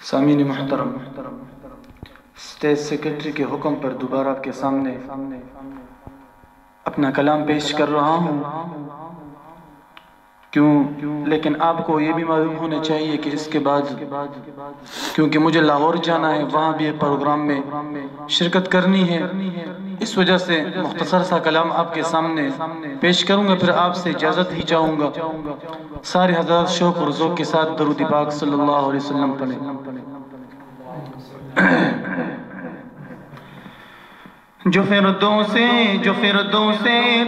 سامعین محترم، state secretary کے حکم پر دوبارہ آپ کے سامنے اپنا کلام پیش کر رہا ہوں۔ لیکن آپ کو یہ بھی معلوم ہونا چاہیے کہ اس کے بعد کیونکہ مجھے لاہور جانا ہے، وہاں بھی ایک پروگرام میں شرکت کرنی ہے، اس وجہ سے مختصر سا کلام آپ کے سامنے پیش کروں گا، پھر آپ سے اجازت ہی چاہوں گا۔ سارے حضرات شوق اور ذوق کے ساتھ درود پاک صلی اللہ علیہ وسلم پڑھیں۔ جو فردوس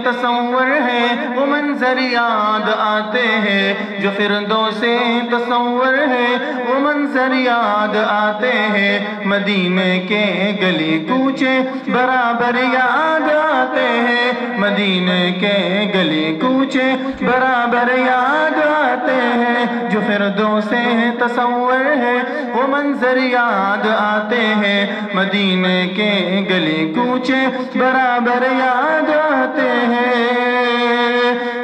تصور ہے وہ منظر یاد آتے ہیں، جو فردوس تصور ہے وہ منظر یاد آتے ہیں، مدینے کے گلی کوچے برابر یاد آتے ہیں، مدینے کے گلی کوچے برابر یاد آتے ہیں، جو فردوس تصور ہے وہ منظر یاد آتے ہیں، مدینے کے گلی کوچے برابر یاد آتے ہیں۔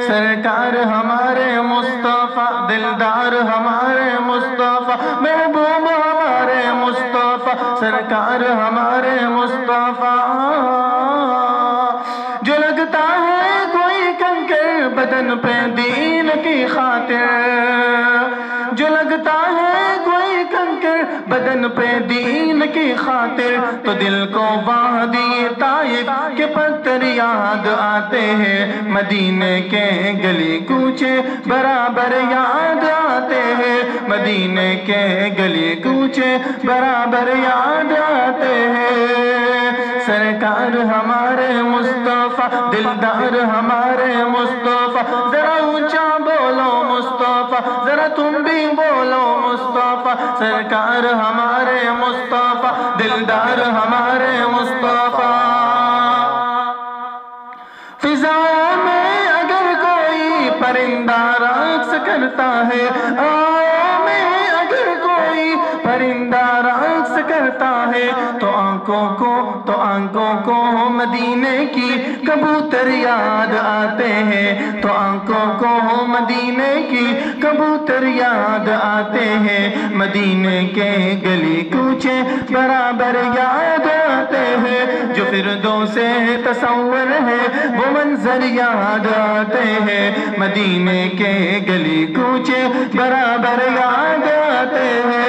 سرکار ہمارے مصطفیٰ، دلدار ہمارے مصطفیٰ، محبوب ہمارے مصطفیٰ، سرکار ہمارے مصطفیٰ، جو لگتا ہے کوئی کنکر بدن پہ دین کی خاطر، جو لگتا ہے کوئی کنکر بدن پہ دین کی خاطر، تو دل کو وادی طائف کے پتھر یاد آتے ہیں، مدینے کے گلی کوچے برابر یاد آتے ہیں، مدینے کے گلی کوچے برابر یاد آتے ہیں۔ سرکار ہمارے مصطفیٰ، دلدار ہمارے مصطفیٰ، ذرا اونچا بولو مصطفیٰ، ذرا تم بھی بولو مصطفیٰ، سرکار ہمارے مصطفیٰ، دلدار ہمارے مصطفیٰ۔ فضاؤں میں اگر کوئی پرندہ رقص کرتا ہے، ہواؤں میں اگر کوئی پرندہ رقص کرتا ہے، تو آنکھوں کو مدینے کی کبوتر یاد آتے ہیں، تو آنکھوں کو مدینے کی کبوتر یاد آتے ہیں، مدینے کے گلی کوچے برابر یاد آتے ہیں، جو فردوس تصور ہے وہ منظر یاد آتے ہیں، مدینے کے گلی کوچے برابر یاد آتے ہیں۔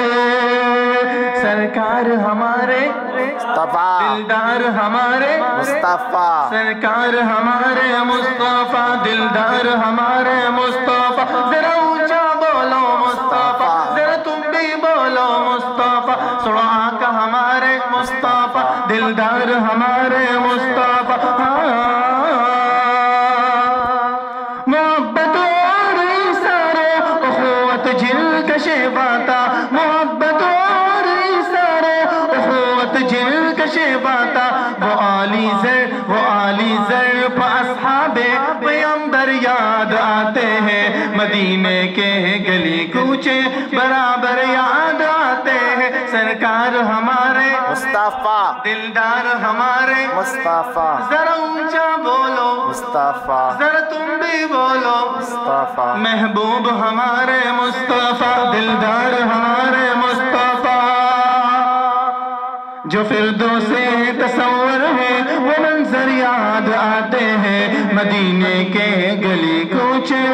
سرکار ہمارے مصطفیٰ، دلدار ہمارے مصطفیٰ، سرکار ہمارے مصطفیٰ، دلدار ہمارے مصطفیٰ، ذرا اونچا بولو مصطفیٰ، ذرا تم بھی بولو مصطفیٰ، سنو آقا ہمارے مصطفیٰ، دلدار ہمارے مصطفیٰ۔ محبت اور اشارے اخوت جل کشے باتا، محبت اور اشارے اخوت جل کشے باتا، وہ عالی زر پہ اصحاب پیغمبر یاد آتے ہیں، مدینے کے گلی کوچے برابر یاد آتے ہیں، سرکار ہمارے مصطفیٰ، دلدار ہمارے مصطفیٰ، ذرا اونچا بولو مصطفیٰ، ذرا تم بھی بولو مصطفیٰ، محبوب ہمارے مصطفیٰ، دلدار ہمارے مصطفیٰ، جو فردوس تصور ہے وہ منظر یاد آتے ہیں، مدینے کے گلی کوچے